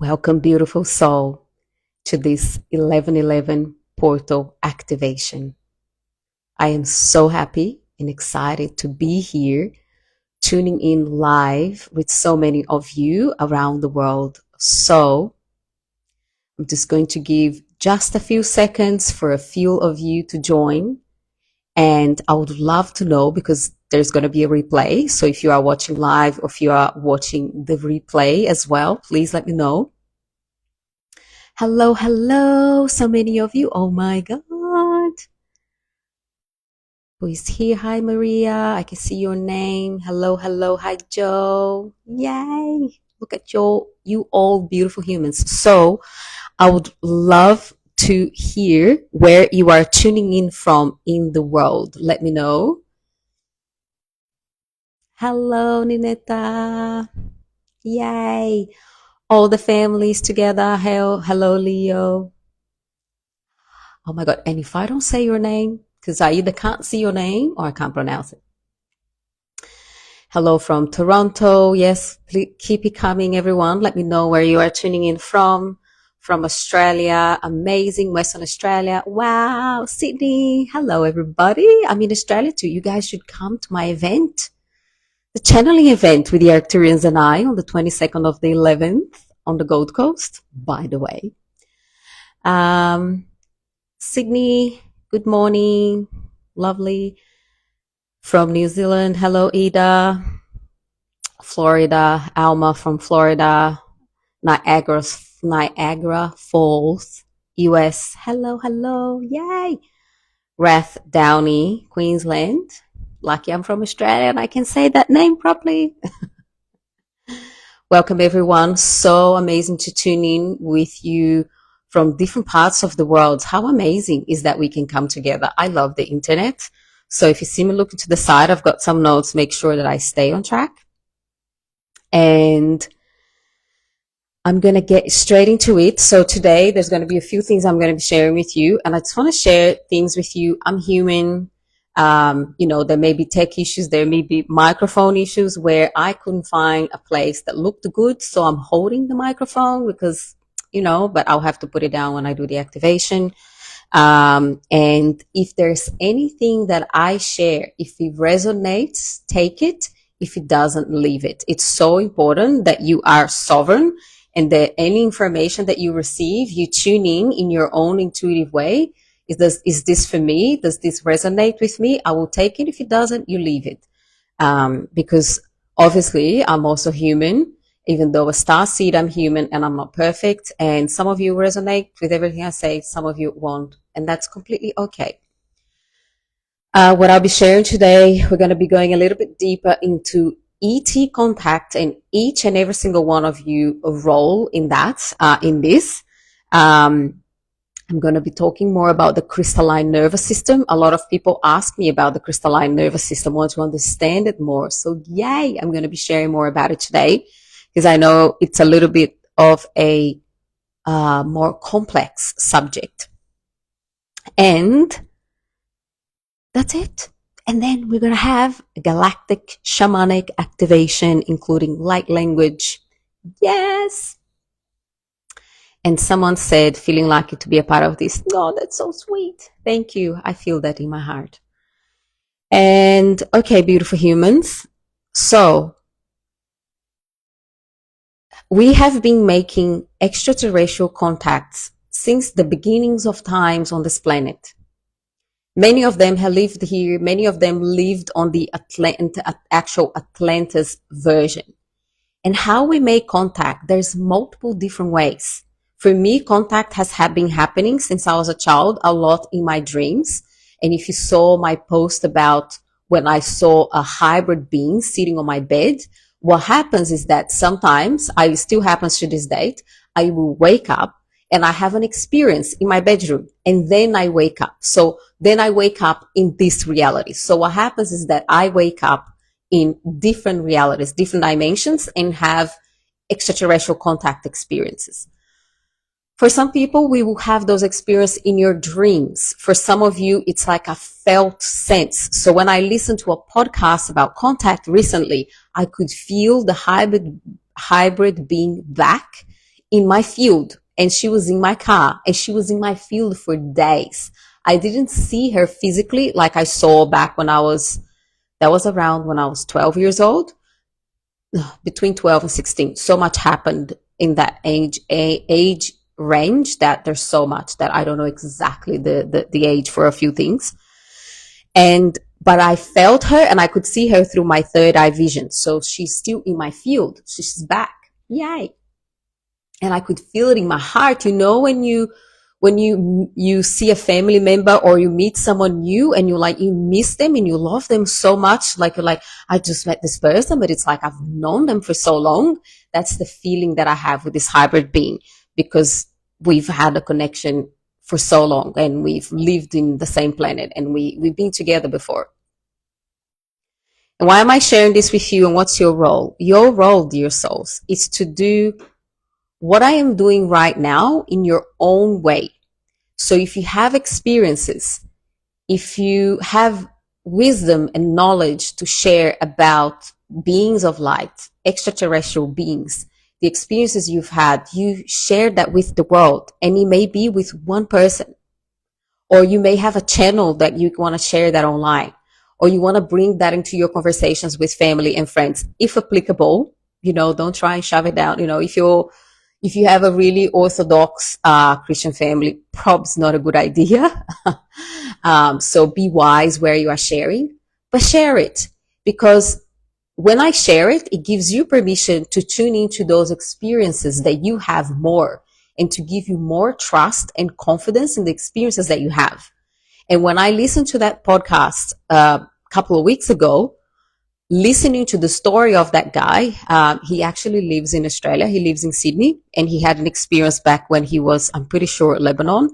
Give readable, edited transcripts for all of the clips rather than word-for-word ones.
Welcome, beautiful soul, to this 1111 portal activation. I am so happy and excited to be here, tuning in live with so many of you around the world. So, I'm just going to give just a few seconds for a few of you to join. And I would love to know because there's going to be a replay. So, if you are watching live or if you are watching the replay as well, please let me know. Hello, hello. So many of you. Oh my God. Who is here? Hi, Maria. I can see your name. Hello, hello. Hi, Joe. Yay. Look at you all beautiful humans. So I would love to hear where you are tuning in from in the world. Let me know. Hello, Ninetta. Yay. All the families together. Hello, Leo. Oh my God. And if I don't say your name, because I either can't see your name or I can't pronounce it. Hello from Toronto. Yes, please keep it coming, everyone. Let me know where you are tuning in from. From Australia. Amazing. Western Australia. Wow. Sydney. Hello, everybody. I'm in Australia too. You guys should come to my event, the channeling event with the Arcturians and I on the 22nd of the 11th on the Gold Coast, by the way. Sydney, good morning. Lovely. From New Zealand, hello, Ida. Florida, Alma from Florida. Niagara Falls, US. Hello, hello. Yay. Rath Downey, Queensland. Lucky I'm from Australia and I can say that name properly. Welcome, everyone. So amazing to tune in with you from different parts of the world. How amazing is that we can come together? I love the internet. So if you see me looking to the side, I've got some notes, make sure that I stay on track. And I'm going to get straight into it. So today there's going to be a few things I'm going to be sharing with you. And I just want to share things with you. I'm human. There may be tech issues. There may be microphone issues where I couldn't find a place that looked good. So I'm holding the microphone because, but I'll have to put it down when I do the activation. And if there's anything that I share, if it resonates, take it. If it doesn't, leave it. It's so important that you are sovereign and that any information that you receive, you tune in your own intuitive way. Is this for me? Does this resonate with me? I will take it. If it doesn't, you leave it. Because obviously I'm also human. Even though a star seed, I'm human and I'm not perfect. And some of you resonate with everything I say. Some of you won't. And that's completely okay. What I'll be sharing today, we're going to be going a little bit deeper into ET contact and each and every single one of you a role in that, in this. I'm going to be talking more about the crystalline nervous system. A lot of people ask me about the crystalline nervous system, want to understand it more. So yay, I'm going to be sharing more about it today because I know it's a little bit of a more complex subject. And that's it. And then we're going to have a galactic shamanic activation, including light language. Yes. And someone said, feeling lucky to be a part of this. Oh, that's so sweet. Thank you. I feel that in my heart. And okay, beautiful humans. So we have been making extraterrestrial contacts since the beginnings of times on this planet. Many of them have lived here. Many of them lived on the actual Atlantis version. And how we make contact, there's multiple different ways. For me, contact has been happening since I was a child, a lot in my dreams. And if you saw my post about when I saw a hybrid being sitting on my bed, what happens is that sometimes, it still happens to this date, I will wake up and I have an experience in my bedroom and then I wake up. So then I wake up in this reality. So what happens is that I wake up in different realities, different dimensions, and have extraterrestrial contact experiences. For some people, we will have those experiences in your dreams. For some of you, it's like a felt sense. So when I listened to a podcast about contact recently, I could feel the hybrid being back in my field, and she was in my car, and she was in my field for days. I didn't see her physically like I saw back when that was around when I was 12 years old, between 12 and 16. So much happened in that age range that there's so much that I don't know exactly the age for a few things. But I felt her and I could see her through my third eye vision. So she's still in my field. She's back. Yay. And I could feel it in my heart. You know, when you see a family member or you meet someone new and you miss them and you love them so much, like you're like, I just met this person, but it's like I've known them for so long. That's the feeling that I have with this hybrid being, because we've had a connection for so long and we've lived in the same planet and we've been together before. And why am I sharing this with you, and what's your role? Your role, dear souls, is to do what I am doing right now in your own way. So if you have experiences, if you have wisdom and knowledge to share about beings of light, extraterrestrial beings, the experiences you've had, you share that with the world, and it may be with one person, or you may have a channel that you want to share that online, or you want to bring that into your conversations with family and friends, if applicable. Don't try and shove it down. If you have a really orthodox Christian family, probably not a good idea. So be wise where you are sharing, but share it, because when I share it, it gives you permission to tune into those experiences that you have more, and to give you more trust and confidence in the experiences that you have. And when I listened to that podcast a couple of weeks ago, listening to the story of that guy, he actually lives in Australia. He lives in Sydney, and he had an experience back when he was, I'm pretty sure, Lebanon.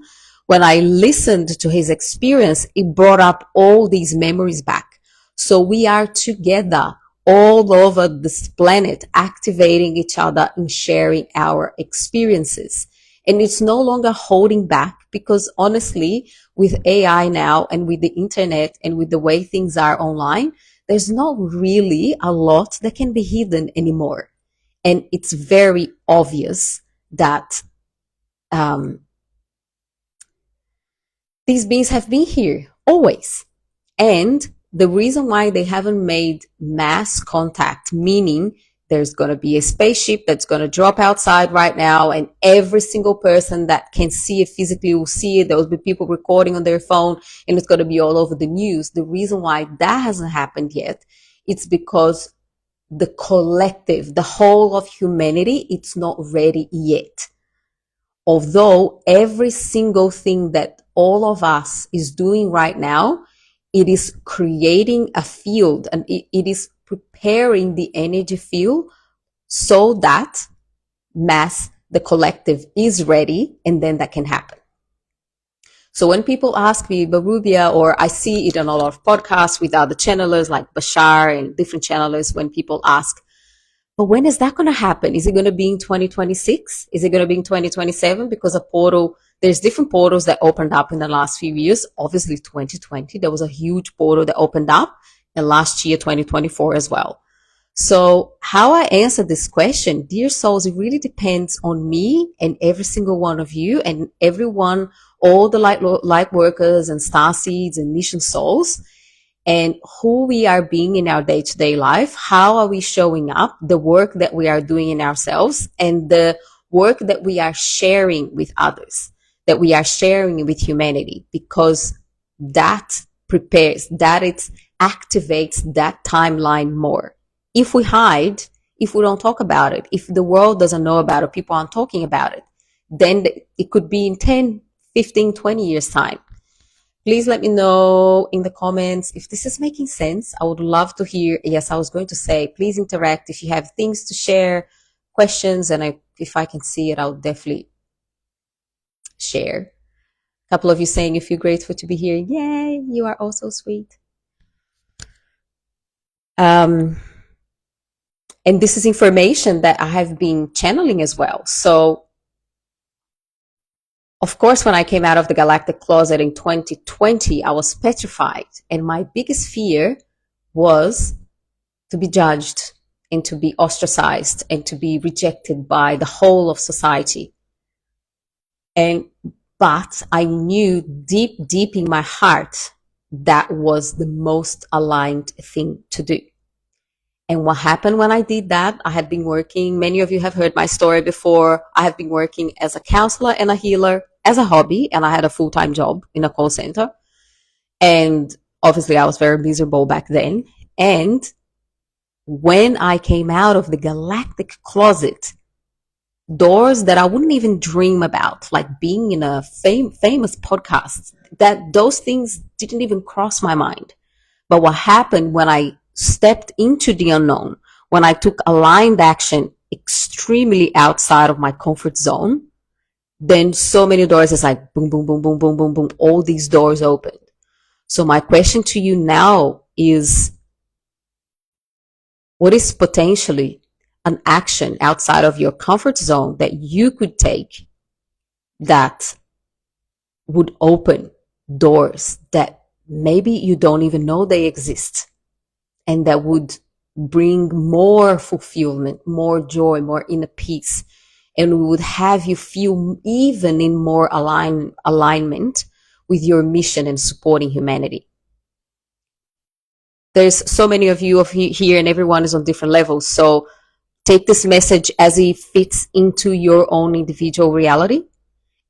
When I listened to his experience, it brought up all these memories back. So we are together all over this planet, activating each other and sharing our experiences. And it's no longer holding back, because honestly, with AI now and with the internet and with the way things are online, there's not really a lot that can be hidden anymore. And it's very obvious that these beings have been here always. And the reason why they haven't made mass contact, meaning there's going to be a spaceship that's going to drop outside right now, and every single person that can see it physically will see it. There will be people recording on their phone, and it's going to be all over the news. The reason why that hasn't happened yet, it's because the collective, the whole of humanity, it's not ready yet. Although every single thing that all of us is doing right now, it is creating a field, and it is preparing the energy field so that the collective is ready, and then that can happen. So when people ask me, but Rubia, or I see it on a lot of podcasts with other channelers like Bashar and different channelers, when people ask, but when is that going to happen? Is it going to be in 2026? Is it going to be in 2027? Because there's different portals that opened up in the last few years. Obviously 2020, there was a huge portal that opened up, and last year, 2024 as well. So how I answer this question, dear souls, it really depends on me and every single one of you and everyone, all the light workers and star seeds and mission souls, and who we are being in our day-to-day life. How are we showing up? The work that we are doing in ourselves, and the work that we are sharing with others, that we are sharing with humanity, because that prepares, that it activates that timeline more. If we hide, if we don't talk about it, if the world doesn't know about it, people aren't talking about it, then it could be in 10, 15, 20 years time. Please let me know in the comments if this is making sense. I would love to hear. Yes, I was going to say, please interact. If you have things to share, questions, and if I can see it, I'll definitely share. A couple of you saying you feel grateful to be here. Yay, you are also sweet. And this is information that I have been channeling as well. So, of course, when I came out of the galactic closet in 2020, I was petrified. And my biggest fear was to be judged and to be ostracized and to be rejected by the whole of society. But I knew deep in my heart that was the most aligned thing to do. And what happened when I did that, I had been working, many of you have heard my story before. I have been working as a counselor and a healer as a hobby, and I had a full-time job in a call center. And obviously I was very miserable back then. And when I came out of the galactic closet, doors that I wouldn't even dream about, like being in a famous podcast, that those things didn't even cross my mind. But what happened when I stepped into the unknown, when I took aligned action extremely outside of my comfort zone, then so many doors, is like boom, boom, boom, boom, boom, boom, boom, all these doors opened. So my question to you now is, what is potentially an action outside of your comfort zone that you could take that would open doors that maybe you don't even know they exist, and that would bring more fulfillment, more joy, more inner peace, and would have you feel even in more alignment with your mission and supporting humanity? There's so many of you here, and everyone is on different levels. So take this message as it fits into your own individual reality.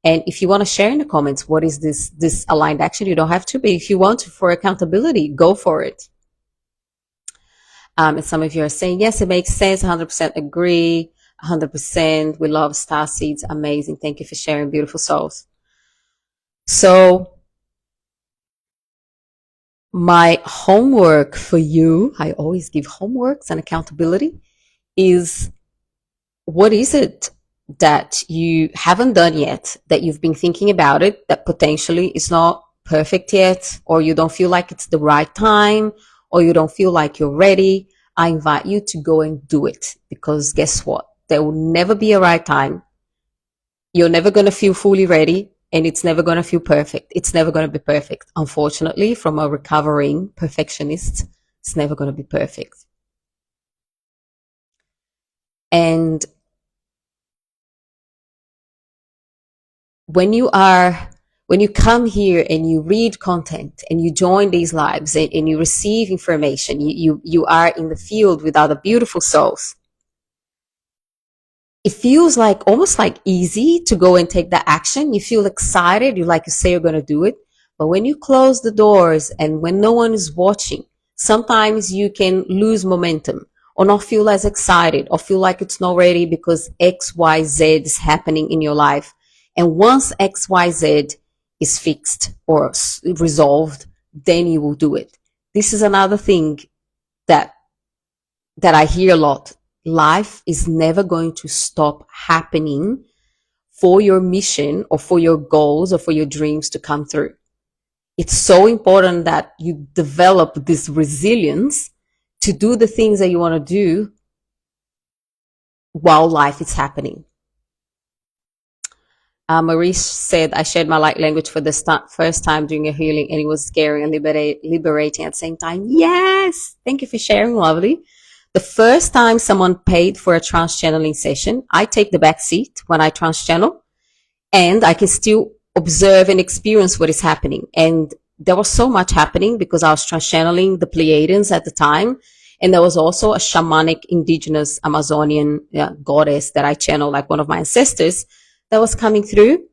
And if you want to share in the comments, what is this aligned action? You don't have to, but if you want to, for accountability, go for it. And some of you are saying, yes, it makes sense. 100% agree. 100%. We love star seeds. Amazing. Thank you for sharing, beautiful souls. So my homework for you, I always give homeworks and accountability, is what is it that you haven't done yet, that you've been thinking about it, that potentially is not perfect yet, or you don't feel like it's the right time, or you don't feel like you're ready. I invite you to go and do it, because guess what? There will never be a right time. You're never going to feel fully ready, and it's never going to feel perfect. It's never going to be perfect. Unfortunately, from a recovering perfectionist, it's never going to be perfect. And when you come here and you read content and you join these lives and you receive information, you are in the field with other beautiful souls, it feels like almost like easy to go and take that action. You feel excited. You say you're going to do it. But when you close the doors and when no one is watching, sometimes you can lose momentum or not feel as excited or feel like it's not ready because X, Y, Z is happening in your life. And once X, Y, Z is fixed or resolved, then you will do it. This is another thing that I hear a lot. Life is never going to stop happening for your mission or for your goals or for your dreams to come through. It's so important that you develop this resilience to do the things that you want to do while life is happening. Marie said, I shared my light language for the first time during a healing, and it was scary and liberating at the same time. Yes! Thank you for sharing, lovely. The first time someone paid for a trance channeling session, I take the back seat when I trance channel, and I can still observe and experience what is happening. And there was so much happening because I was trance channeling the Pleiadians at the time. And there was also a shamanic indigenous Amazonian goddess that I channeled, like one of my ancestors, that was coming through.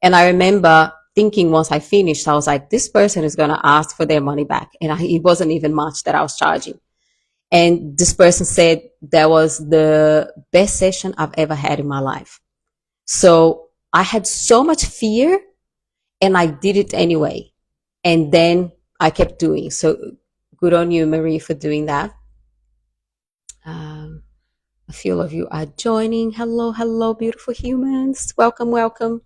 And I remember thinking once I finished, I was like, this person is going to ask for their money back. And it wasn't even much that I was charging. And this person said that was the best session I've ever had in my life. So I had so much fear and I did it anyway. And then I kept doing. So good on you, Marie, for doing that. A few of you are joining. Hello, hello, beautiful humans. Welcome, welcome.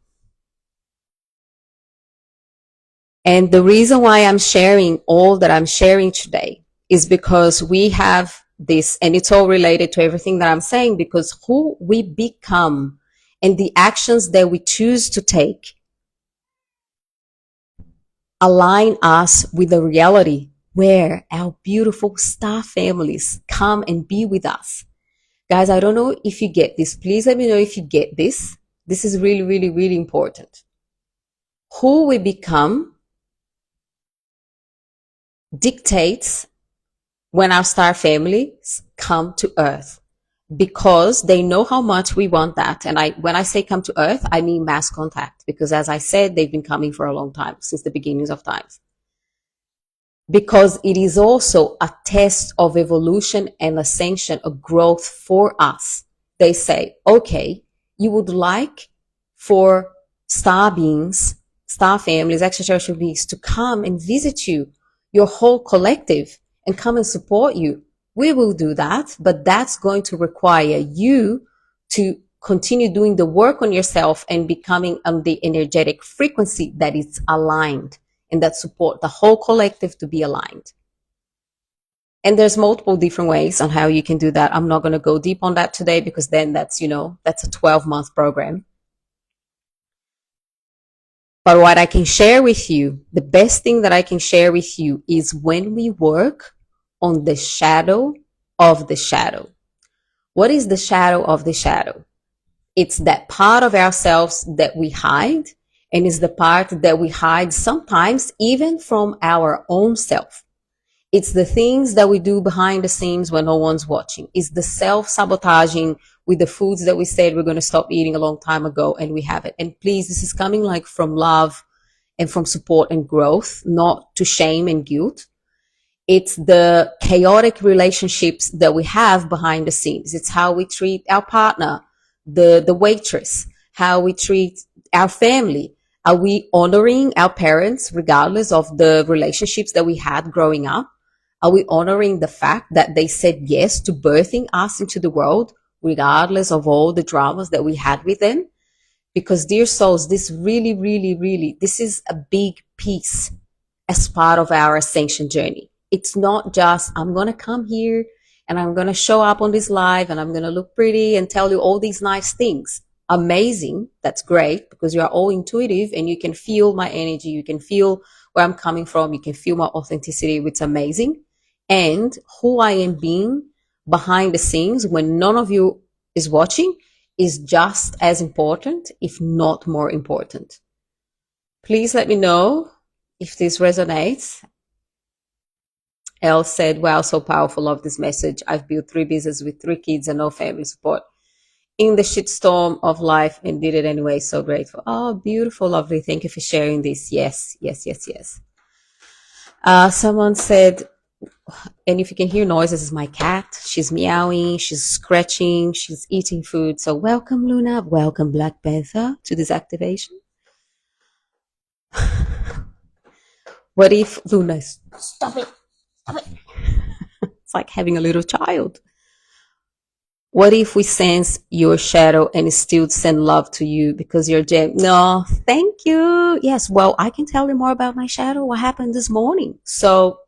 And the reason why I'm sharing all that I'm sharing today is because we have this, and it's all related to everything that I'm saying, because who we become and the actions that we choose to take align us with the reality where our beautiful star families come and be with us. Guys, I don't know if you get this. Please let me know if you get this. This is really, really, really important. Who we become dictates when our star families come to Earth, because they know how much we want that. And when I say come to Earth, I mean mass contact, because as I said, they've been coming for a long time, since the beginnings of times. Because it is also a test of evolution and ascension, a growth for us. They say, okay, you would like for star beings, star families, extraterrestrial beings to come and visit you, your whole collective, and come and support you. We will do that, but that's going to require you to continue doing the work on yourself and becoming on the energetic frequency that is aligned and that support the whole collective to be aligned. And there's multiple different ways on how you can do that. I'm not going to go deep on that today, because then that's a 12-month program. But what I can share with you, the best thing that I can share with you, is when we work on the shadow of the shadow. What is the shadow of the shadow? It's that part of ourselves that we hide, and is the part that we hide sometimes even from our own self. It's the things that we do behind the scenes when no one's watching. It's the self-sabotaging with the foods that we said we're going to stop eating a long time ago, and we haven't. And please, this is coming like from love and from support and growth, not to shame and guilt. It's the chaotic relationships that we have behind the scenes. It's how we treat our partner, the waitress, how we treat our family. Are we honoring our parents regardless of the relationships that we had growing up? Are we honoring the fact that they said yes to birthing us into the world regardless of all the dramas that we had with them? Because, dear souls, this really, really, really, this is a big piece as part of our ascension journey. It's not just, I'm going to come here and I'm going to show up on this live and I'm going to look pretty and tell you all these nice things. Amazing. That's great, because you are all intuitive and you can feel my energy. You can feel where I'm coming from. You can feel my authenticity, which is amazing. And who I am being behind the scenes when none of you is watching is just as important, if not more important. Please let me know if this resonates. Elle said, wow, so powerful, love this message. I've built 3 businesses with 3 kids and no family support in the shitstorm of life, and did it anyway. So grateful. Oh, beautiful, lovely. Thank you for sharing this. Yes, yes, yes, yes. Someone said, and if you can hear noises, it's my cat. She's meowing, she's scratching, she's eating food. So welcome, Luna. Welcome, Black Panther, to this activation. What if, Luna, stop it. Stop it. It's like having a little child. What if we sense your shadow and still send love to you because you're gem? No, thank you. Yes, well, I can tell you more about my shadow, what happened this morning. So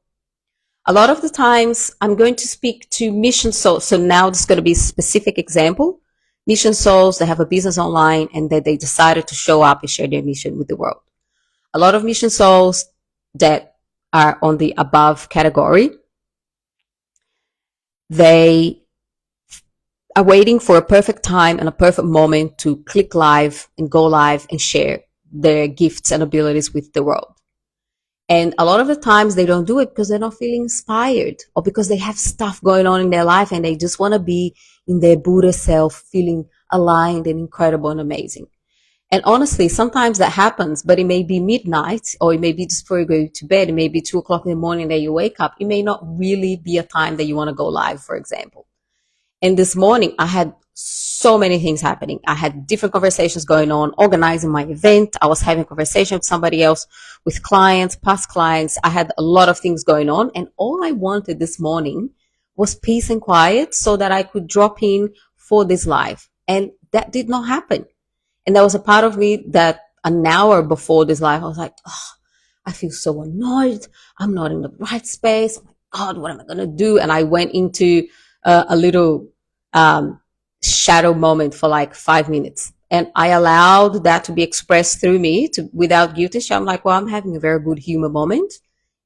a lot of the times I'm going to speak to mission souls. So now this is going to be a specific example. Mission souls that have a business online and that they decided to show up and share their mission with the world. A lot of mission souls that are on the above category, they are waiting for a perfect time and a perfect moment to click live and go live and share their gifts and abilities with the world. And a lot of the times they don't do it because they're not feeling inspired, or because they have stuff going on in their life and they just want to be in their Buddha self, feeling aligned and incredible and amazing. And honestly, sometimes that happens, but it may be midnight, or it may be just before you go to bed. It may be 2 o'clock in the morning that you wake up. It may not really be a time that you want to go live, for example. And this morning, I had so many things happening. I had different conversations going on, organizing my event. I was having a conversation with somebody else, with clients, past clients. I had a lot of things going on. And all I wanted this morning was peace and quiet so that I could drop in for this live. And that did not happen. And there was a part of me that an hour before this live, I was like, oh, I feel so annoyed. I'm not in the right space. Oh my God, what am I going to do? And I went into a little shadow moment for like 5 minutes. And I allowed that to be expressed through me without guilt and shame. I'm like, well, I'm having a very good humor moment.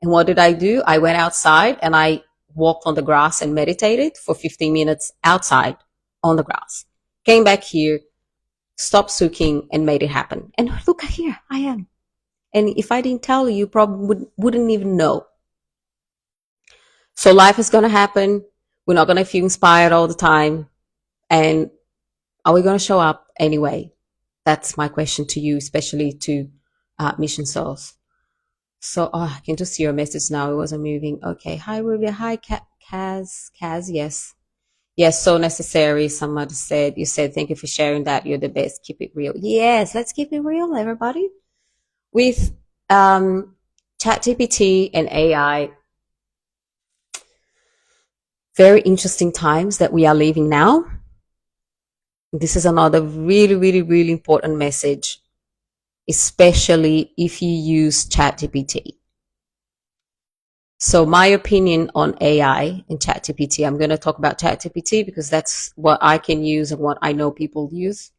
And what did I do? I went outside and I walked on the grass and meditated for 15 minutes outside on the grass. Came back here, stopped soaking, and made it happen. And look, here I am. And if I didn't tell you, you probably wouldn't even know. So life is going to happen. We're not going to feel inspired all the time. And are we going to show up anyway? That's my question to you, especially to mission souls. So I can just see your message now. It wasn't moving. Okay. Hi, Rubia. Hi, Kaz. Yes. Yes, so necessary. Somebody said, you said, thank you for sharing that. You're the best. Keep it real. Yes, let's keep it real, everybody. With ChatGPT and AI, very interesting times that we are living now. This is another really, really, really important message, especially if you use ChatGPT. So my opinion on AI and ChatGPT, I'm going to talk about ChatGPT because that's what I can use and what I know people use.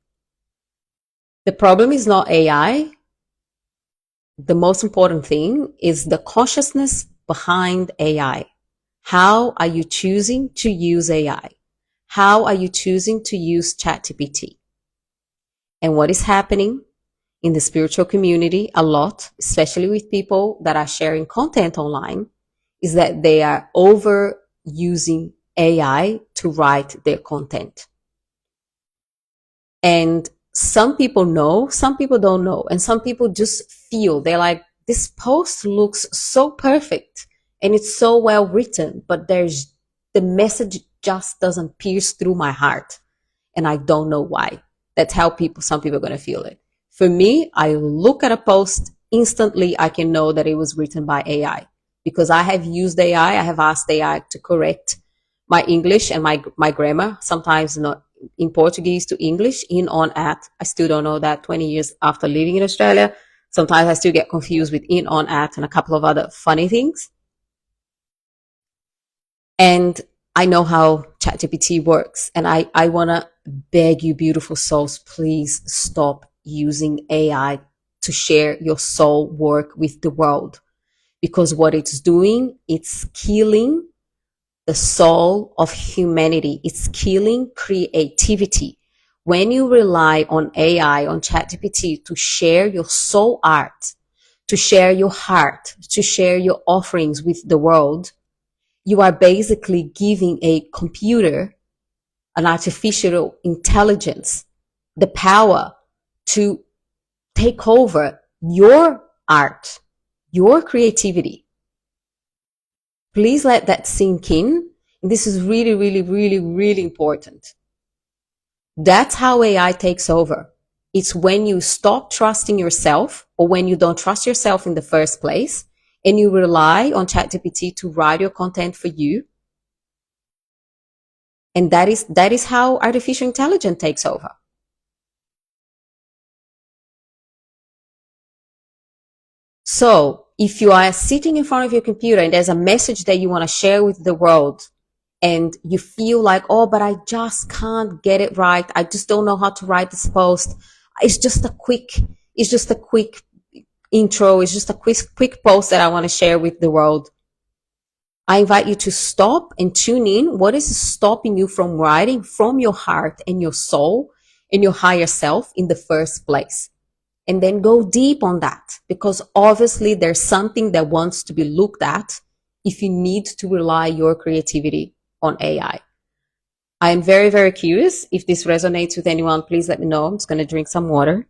The problem is not AI. The most important thing is the consciousness behind AI. How are you choosing to use AI? How are you choosing to use ChatGPT? And what is happening in the spiritual community a lot, especially with people that are sharing content online, is that they are overusing AI to write their content. And some people know, some people don't know, and some people just feel, they're like, this post looks so perfect and it's so well written, but the message just doesn't pierce through my heart. And I don't know why. That's how some people are going to feel it. For me, I look at a post, instantly I can know that it was written by AI because I have used AI. I have asked AI to correct my English and my grammar, sometimes not in Portuguese to English, in, on, at. I still don't know that 20 years after living in Australia. Sometimes I still get confused with in, on, at, and a couple of other funny things. And I know how ChatGPT works. And I want to beg you, beautiful souls, please stop using AI to share your soul work with the world. Because what it's doing, it's killing the soul of humanity. It's killing creativity. When you rely on AI, on ChatGPT to share your soul art, to share your heart, to share your offerings with the world, you are basically giving a computer, an artificial intelligence, the power to take over your art, your creativity. Please let that sink in. This is really, really, really, really important. That's how AI takes over. It's when you stop trusting yourself, or when you don't trust yourself in the first place, and you rely on ChatGPT to write your content for you. And that is how artificial intelligence takes over. So if you are sitting in front of your computer and there's a message that you want to share with the world, and you feel like, oh, but I just can't get it right. I just don't know how to write this post. It's just a quick intro. It's just a quick post that I want to share with the world. I invite you to stop and tune in. What is stopping you from writing from your heart and your soul and your higher self in the first place? And then go deep on that, because obviously there's something that wants to be looked at if you need to rely your creativity on AI. I am very, very curious. If this resonates with anyone, please let me know. I'm just going to drink some water.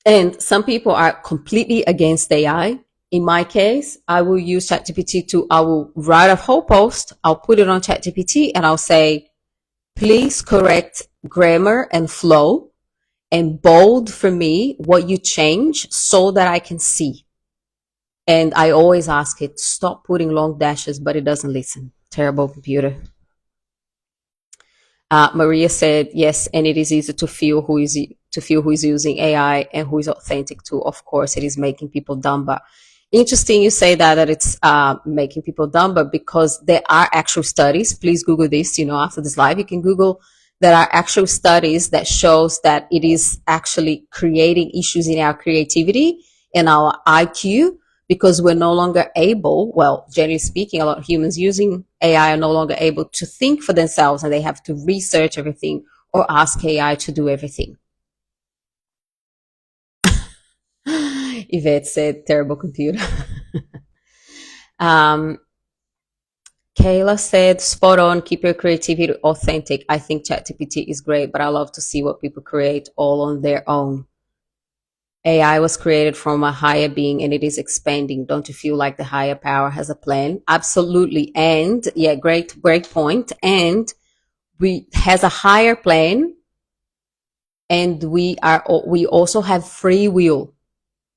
And some people are completely against AI. In my case, I will use ChatGPT I will write a whole post, I'll put it on ChatGPT, and I'll say, please correct grammar and flow and bold for me what you change so that I can see. And I always ask it, stop putting long dashes, but it doesn't listen. Terrible computer. Maria said, yes, and it is easy to feel who is using AI and who is authentic to. Of course, it is making people dumb, but Interesting you say that it's making people dumb, but because there are actual studies, please Google this, after this live, you can Google, there are actual studies that shows that it is actually creating issues in our creativity and our IQ because we're no longer able, well, generally speaking, a lot of humans using AI are no longer able to think for themselves and they have to research everything or ask AI to do everything. Yvette said, terrible computer. um, Kayla said, spot on, keep your creativity authentic. I think ChatGPT is great, but I love to see what people create all on their own. AI was created from a higher being and it is expanding. Don't you feel like the higher power has a plan? Absolutely. And yeah, great point. And we has a higher plan and we also have free will.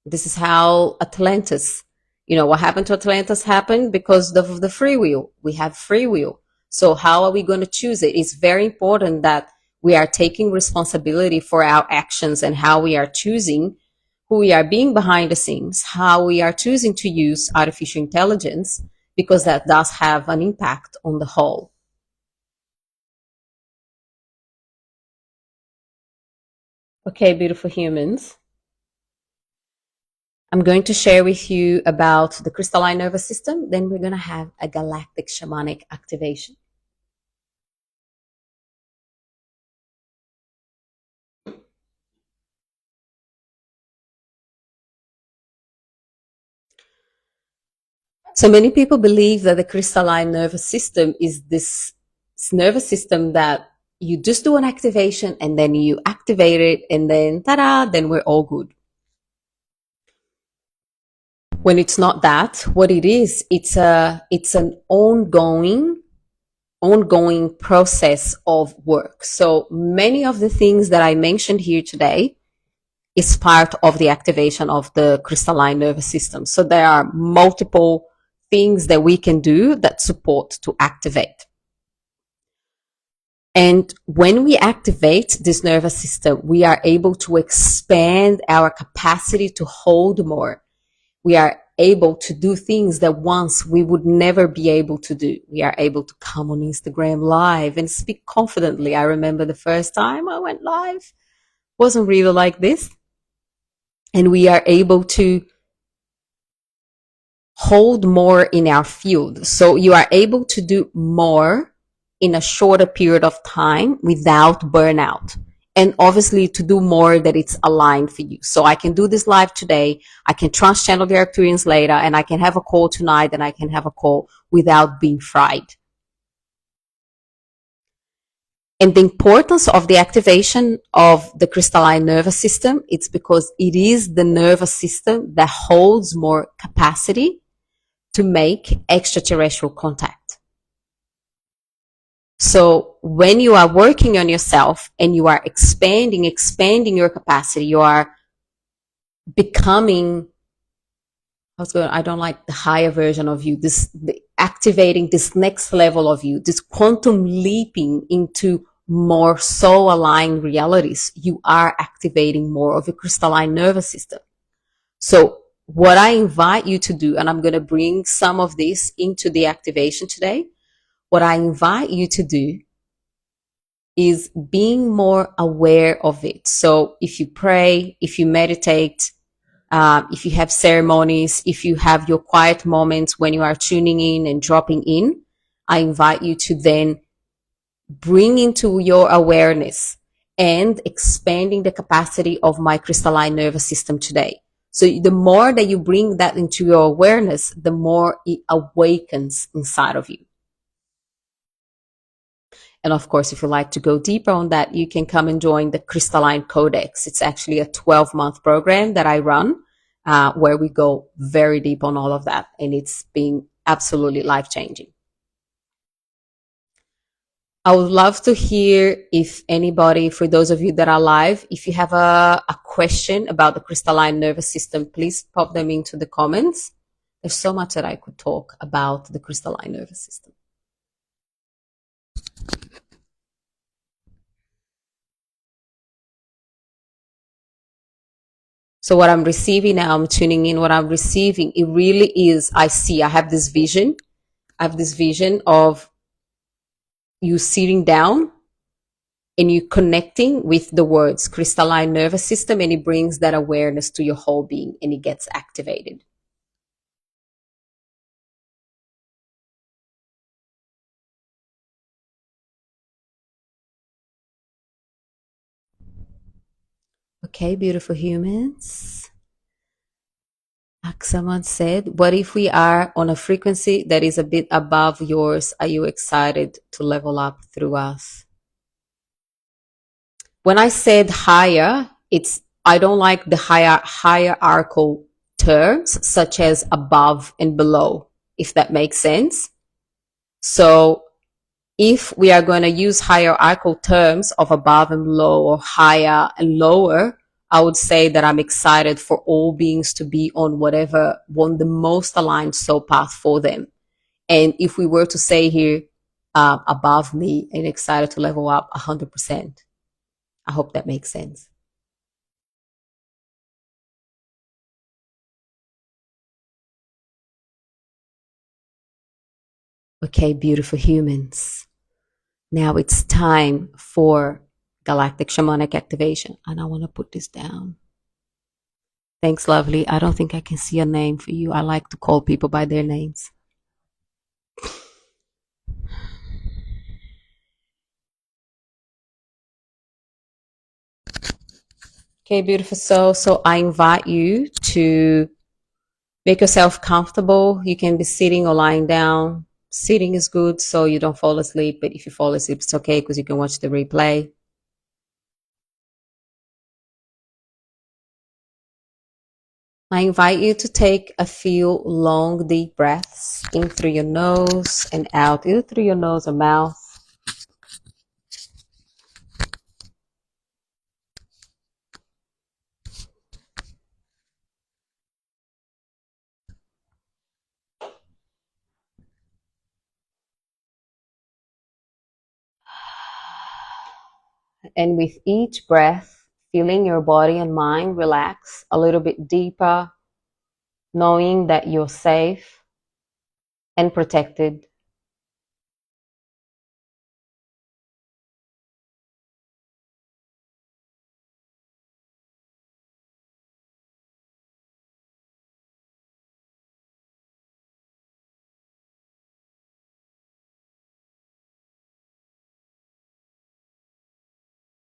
This is how Atlantis, what happened to Atlantis happened because of the free will. We have free will. So how are we going to choose it? It's very important that we are taking responsibility for our actions and how we are choosing who we are being behind the scenes, how we are choosing to use artificial intelligence, because that does have an impact on the whole. Okay, beautiful humans. I'm going to share with you about the crystalline nervous system. Then we're going to have a galactic shamanic activation. So many people believe that the crystalline nervous system is this nervous system that you just do an activation and then you activate it and then ta-da, then we're all good. When it's not that, what it is, it's an ongoing process of work. So many of the things that I mentioned here today is part of the activation of the crystalline nervous system. So there are multiple things that we can do that support to activate. And when we activate this nervous system, we are able to expand our capacity to hold more. We are able to do things that once we would never be able to do. We are able to come on Instagram live and speak confidently. I remember the first time I went live, wasn't really like this. And we are able to hold more in our field. So you are able to do more in a shorter period of time without burnout. And obviously to do more that it's aligned for you. So I can do this live today. I can trans channel the Arcturians later and I can have a call tonight and I can have a call without being fried. And the importance of the activation of the crystalline nervous system, it's because it is the nervous system that holds more capacity to make extraterrestrial contact. So when you are working on yourself and you are expanding your capacity, you are becoming, I don't like the higher version of you, activating this next level of you, this quantum leaping into more soul aligned realities. You are activating more of your crystalline nervous system. So what I invite you to do, and I'm going to bring some of this into the activation today, what I invite you to do is being more aware of it. So if you pray, if you meditate, if you have ceremonies, if you have your quiet moments when you are tuning in and dropping in, I invite you to then bring into your awareness and expanding the capacity of my crystalline nervous system today. So the more that you bring that into your awareness, the more it awakens inside of you. And of course, if you like to go deeper on that, you can come and join the Crystalline Codex. It's actually a 12-month program that I run, where we go very deep on all of that. And it's been absolutely life-changing. I would love to hear if anybody, for those of you that are live, if you have a question about the crystalline nervous system, please pop them into the comments. There's so much that I could talk about the crystalline nervous system. So what I'm receiving now, I'm tuning in what I'm receiving. It really is, I have this vision. I have this vision of you sitting down and you connecting with the words crystalline nervous system, and it brings that awareness to your whole being and it gets activated. Okay, beautiful humans. Like someone said, what if we are on a frequency that is a bit above yours? Are you excited to level up through us? When I said higher, I don't like the hierarchical terms such as above and below, if that makes sense. So if we are going to use hierarchical terms of above and below or higher and lower, I would say that I'm excited for all beings to be on whatever want the most aligned soul path for them. And if we were to say here, above me and excited to level up 100%, I hope that makes sense. Okay, beautiful humans. Now it's time for Galactic Shamanic Activation. And I want to put this down. Thanks, lovely. I don't think I can see a name for you. I like to call people by their names. Okay, beautiful soul. So I invite you to make yourself comfortable. You can be sitting or lying down. Sitting is good so you don't fall asleep, but if you fall asleep, it's okay because you can watch the replay. I invite you to take a few long, deep breaths in through your nose and out either through your nose or mouth. And with each breath, feeling your body and mind relax a little bit deeper, knowing that you're safe and protected.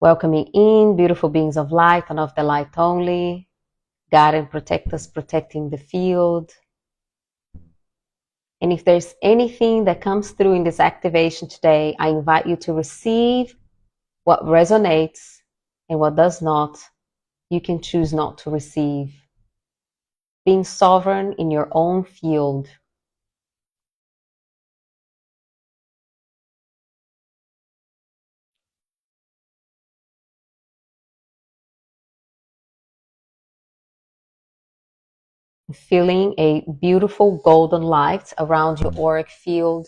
Welcoming in beautiful beings of light and of the light only. Guide and protect us, protecting the field. And if there's anything that comes through in this activation today, I invite you to receive what resonates and what does not. You can choose not to receive. Being sovereign in your own field. Feeling a beautiful golden light around your auric field.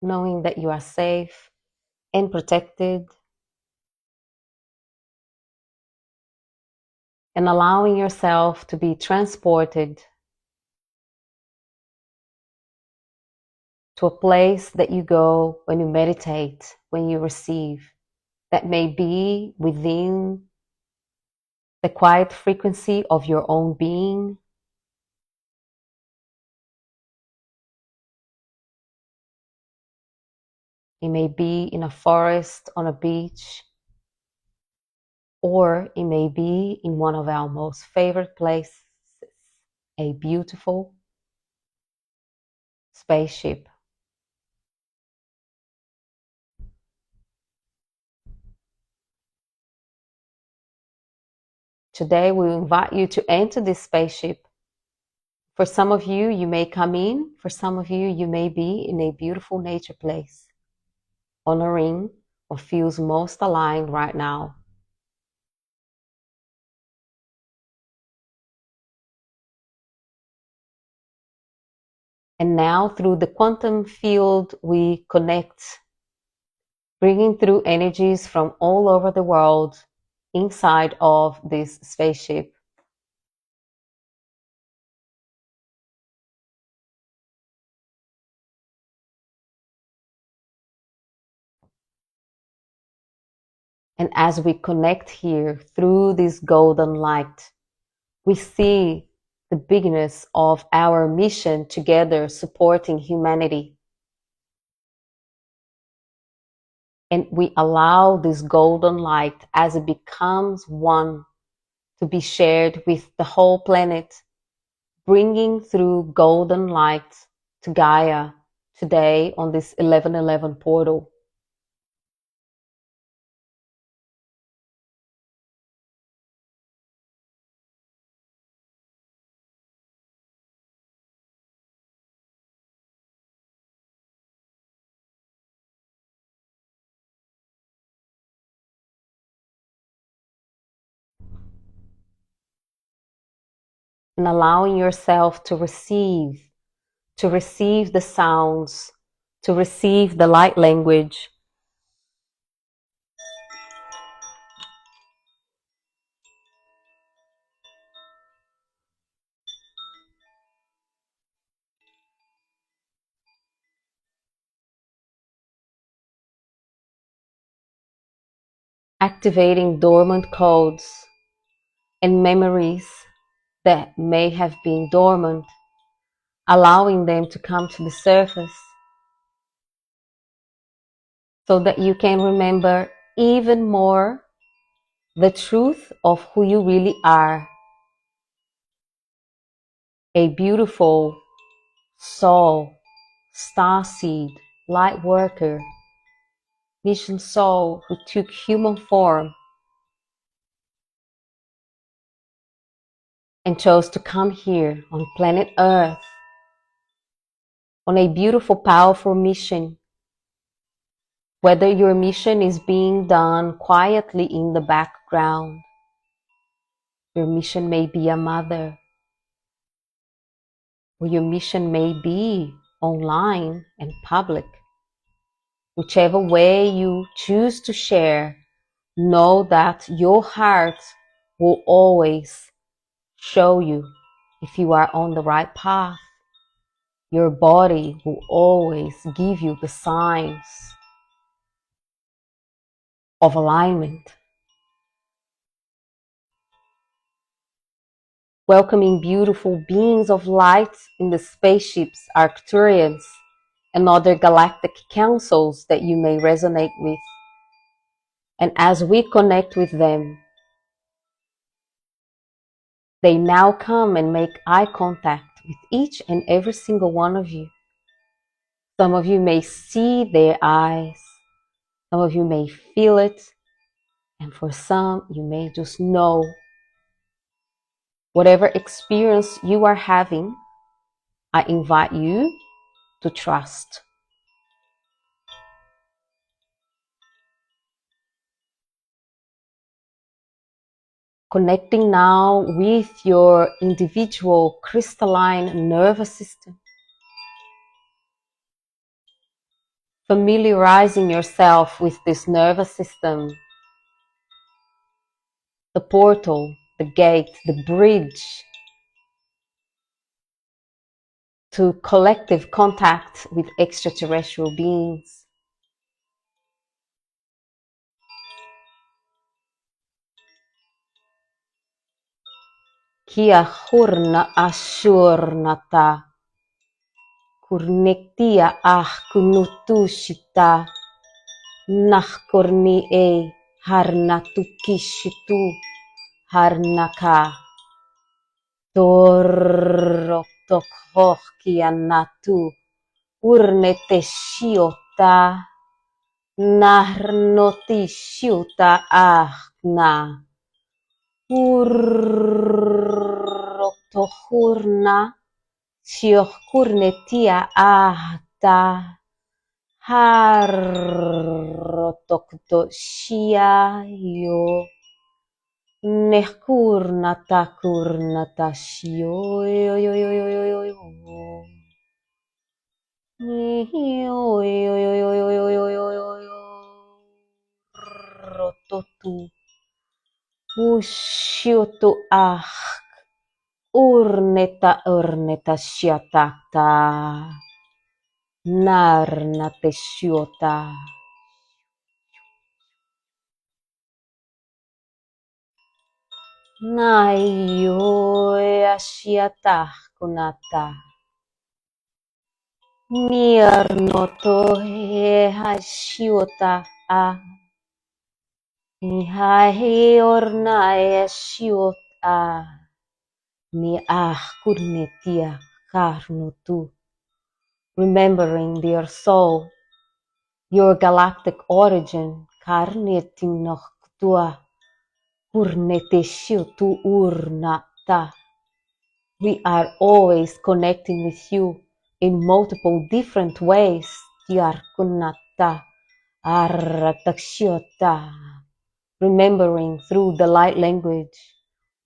Knowing that you are safe and protected. And allowing yourself to be transported to a place that you go when you meditate, when you receive, that may be within the quiet frequency of your own being. It may be in a forest, on a beach, or it may be in one of our most favorite places, a beautiful spaceship. Today, we invite you to enter this spaceship. For some of you, you may come in. For some of you, you may be in a beautiful nature place, honoring what feels most aligned right now. And now through the quantum field, we connect, bringing through energies from all over the world inside of this spaceship. And as we connect here through this golden light, we see the bigness of our mission together supporting humanity. And we allow this golden light as it becomes one to be shared with the whole planet, bringing through golden light to Gaia today on this 1111 portal. And allowing yourself to receive the sounds, to receive the light language. Activating dormant codes and memories that may have been dormant, allowing them to come to the surface so that you can remember even more the truth of who you really are. A beautiful soul, starseed, light worker, mission soul who took human form and chose to come here on planet Earth on a beautiful, powerful mission. Whether your mission is being done quietly in the background, your mission may be a mother, or your mission may be online and public. Whichever way you choose to share, know that your heart will always show you if you are on the right path. Your body will always give you the signs of alignment. Welcoming beautiful beings of light in the spaceships, Arcturians, and other galactic councils that you may resonate with. And as we connect with them, they now come and make eye contact with each and every single one of you. Some of you may see their eyes, some of you may feel it, and for some, you may just know. Whatever experience you are having, I invite you to trust. Connecting now with your individual crystalline nervous system. Familiarizing yourself with this nervous system, the portal, the gate, the bridge to collective contact with extraterrestrial beings. Kia hurna ashurnata, kurnektia kunutushita, nahkorni harnatukishitu harnaka, torrotokhohkianatu, urneteshiota, nahrnotishiuta ahna, urrotohurna, siohkurnetia ahta, harrotoktoshia nehkurnata kurnata shio. rototu ushiotu ah urneta shiatakta narnate shiota nayo ashiata kunata mirnoto hashiota a Nihai ornae shiot a mi kurnetia karnutu. Remembering their soul, your galactic origin, karnetin noctua, kurnete shiotu urnata. We are always connecting with you in multiple different ways. Tiarkunata, arratakshiota. Remembering through the light language.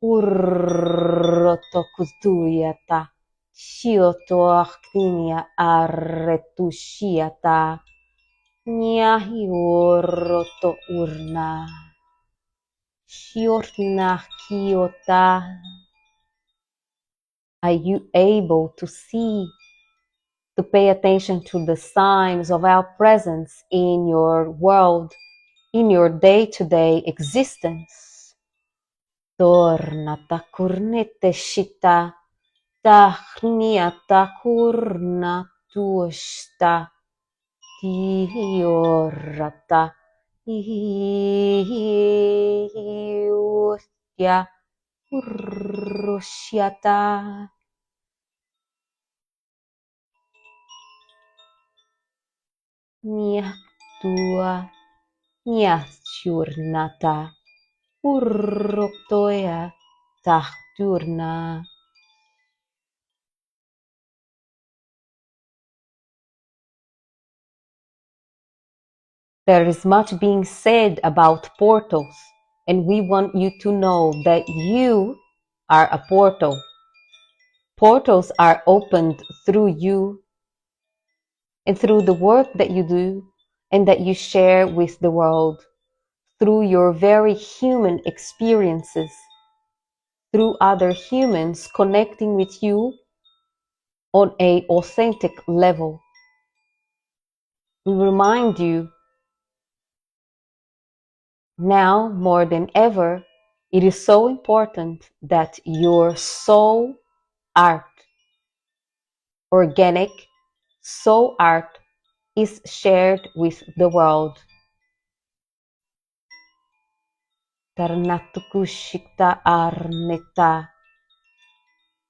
Urrotokutuyata, shiotoaktinia arretushiata, nyahioroto urna, shiorna kiota. Are you able to see, to pay attention to the signs of our presence in your world, in your day-to-day existence? Tornata kurnete shita, tahniata kurna tuosta, tiorata, iostia, urroshiata, niaktua, niachurnata, urroktoea, tahturna. There is much being said about portals, and we want you to know that you are a portal. Portals are opened through you and through the work that you do and that you share with the world, through your very human experiences, through other humans connecting with you on an authentic level. We remind you now more than ever, it is so important that your soul art, organic soul art, is shared with the world. Tarnatukushikta arneta,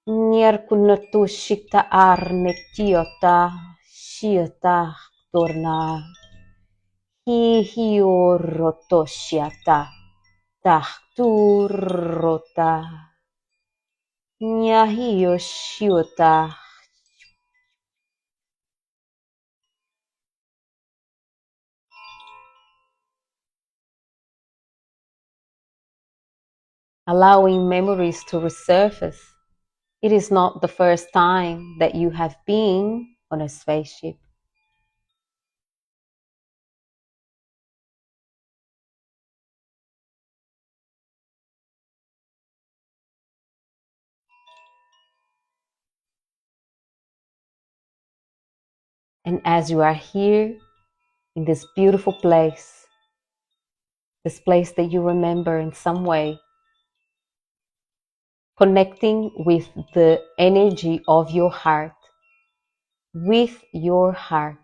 nierkunatushikta arnetiota, shiota torna, hihiorotoshiata, tahturota. Nyahiyoshiota. Allowing memories to resurface. It is not the first time that you have been on a spaceship. And as you are here in this beautiful place, this place that you remember in some way, connecting with the energy of your heart, with your heart.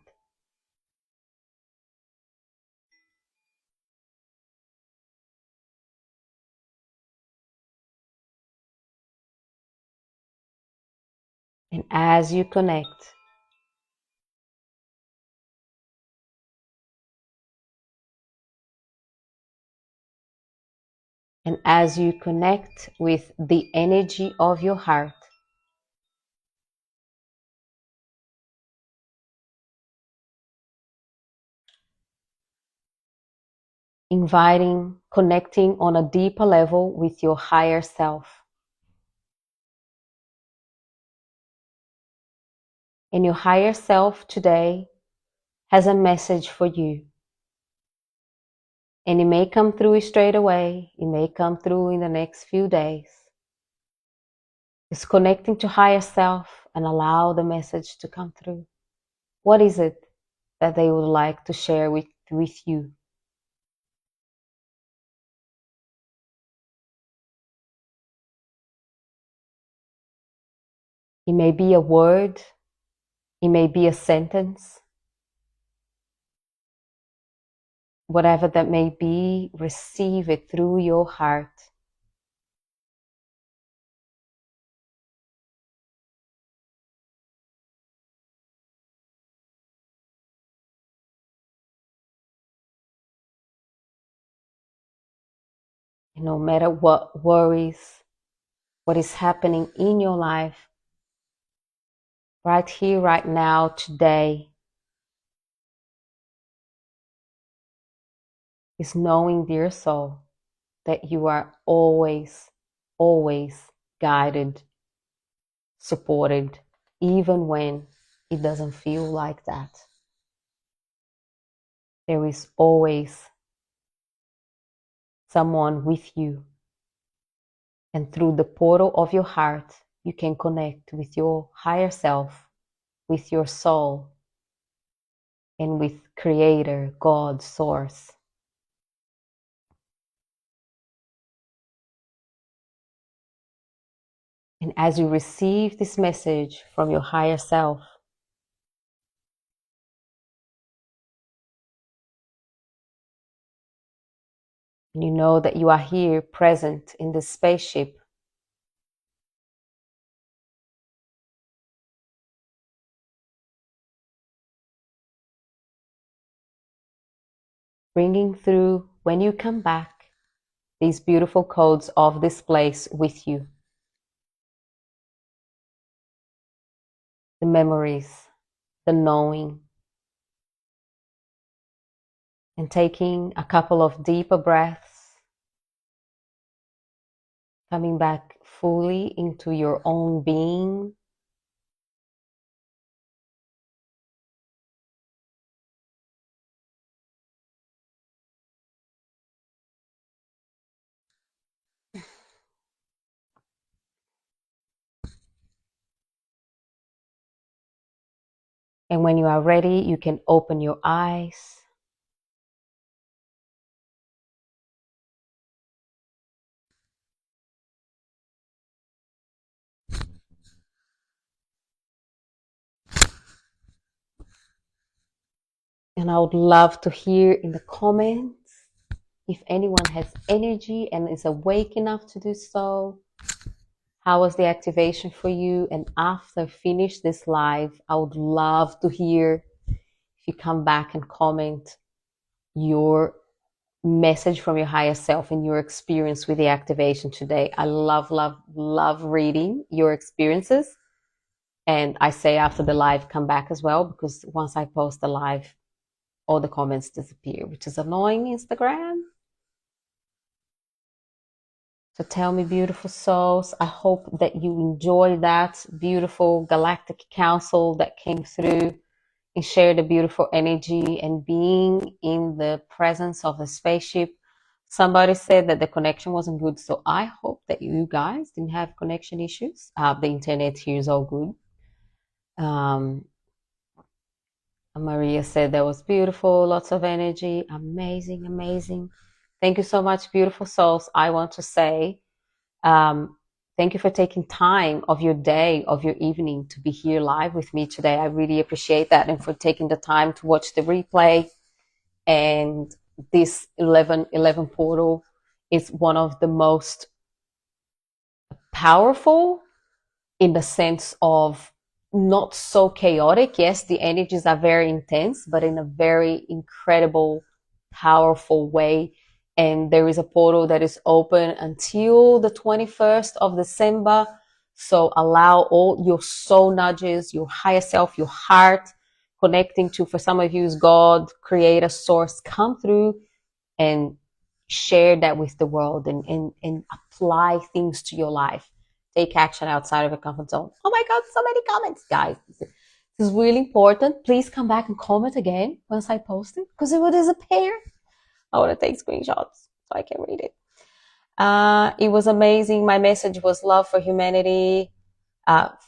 And as you connect, and as you connect with the energy of your heart, inviting, connecting on a deeper level with your higher self. And your higher self today has a message for you. And it may come through straight away. It may come through in the next few days. It's connecting to higher self and allow the message to come through. What is it that they would like to share with you? It may be a word. It may be a sentence. Whatever that may be, receive it through your heart. And no matter what worries, what is happening in your life, right here, right now, today, is knowing, dear soul, that you are always, always guided, supported, even when it doesn't feel like that. There is always someone with you. And through the portal of your heart, you can connect with your higher self, with your soul, and with Creator, God, Source. And as you receive this message from your higher self, you know that you are here present in this spaceship, bringing through, when you come back, these beautiful codes of this place with you. The memories, the knowing, and taking a couple of deeper breaths, coming back fully into your own being. And when you are ready, you can open your eyes. And I would love to hear in the comments if anyone has energy and is awake enough to do so. How was the activation for you? And after finish this live, I would love to hear if you come back and comment your message from your higher self and your experience with the activation today. I love, love, love reading your experiences. And I say after the live, come back as well, because once I post the live, all the comments disappear, which is annoying, Instagram. So tell me, beautiful souls, I hope that you enjoy that beautiful Galactic Council that came through and shared a beautiful energy and being in the presence of the spaceship. Somebody said that the connection wasn't good, so I hope that you guys didn't have connection issues. The internet here is all good. Maria said that was beautiful, lots of energy, amazing, amazing. Thank you so much, beautiful souls. I want to say thank you for taking time of your day, of your evening to be here live with me today. I really appreciate that, and for taking the time to watch the replay. And this 1111 portal is one of the most powerful in the sense of not so chaotic. Yes, the energies are very intense, but in a very incredible, powerful way. And there is a portal that is open until the 21st of December. So allow all your soul nudges, your higher self, your heart, connecting to, for some of you, is God, Creator, Source, come through and share that with the world, and apply things to your life. Take action outside of your comfort zone. Oh my God, so many comments, guys. This is really important. Please come back and comment again once I post it because it will disappear. I want to take screenshots so I can read it. It was amazing. My message was love for humanity.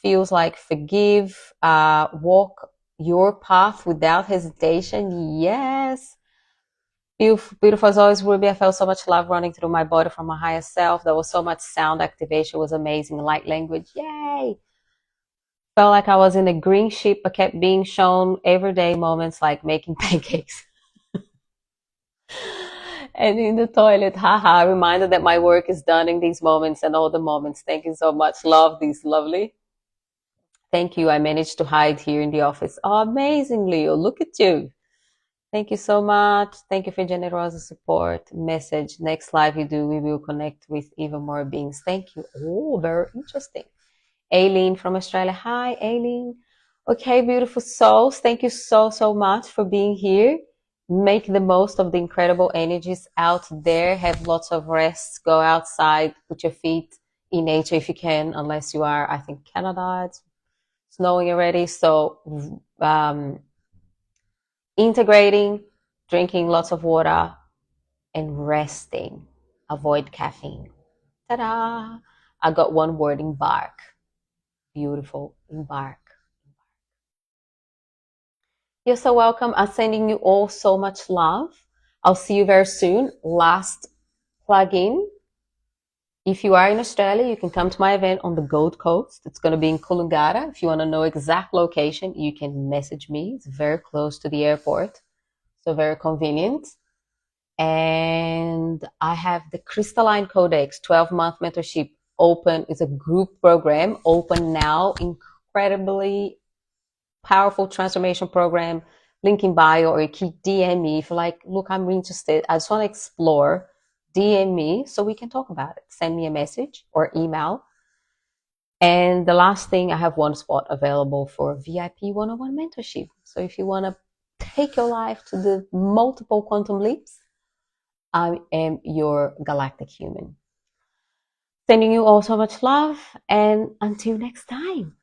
Feels like forgive. Walk your path without hesitation. Yes. Beautiful, beautiful as always, Ruby. I felt so much love running through my body from my higher self. There was so much sound activation. It was amazing. Light language. Yay. Felt like I was in a green ship. I kept being shown everyday moments like making pancakes. And in the toilet, haha, reminded that my work is done in these moments and all the moments. Thank you so much. Love these lovely. Thank you. I managed to hide here in the office. Oh, amazing, Leo. Look at you. Thank you so much. Thank you for generous support. Message. Next live you do, we will connect with even more beings. Thank you. Oh, very interesting. Aileen from Australia. Hi, Aileen. Okay, beautiful souls. Thank you so, so much for being here. Make the most of the incredible energies out there. Have lots of rest. Go outside. Put your feet in nature if you can, unless you are, I think, Canada. It's snowing already. So, integrating, drinking lots of water, and resting. Avoid caffeine. Ta-da! I got one word, embark. Beautiful. Embark. You're so welcome. I'm sending you all so much love. I'll see you very soon. Last plug-in. If you are in Australia, you can come to my event on the Gold Coast. It's going to be in Coolangatta. If you want to know exact location, you can message me. It's very close to the airport, so very convenient. And I have the Crystalline Codex 12-month mentorship open. It's a group program open now. Incredibly powerful transformation program. Link in bio, or you keep DM me if you're like, look, I'm interested. I just want to explore. DM me so we can talk about it. Send me a message or email. And the last thing, I have one spot available for VIP 101 mentorship. So if you want to take your life to the multiple quantum leaps, I am your galactic human. Sending you all so much love, and until next time.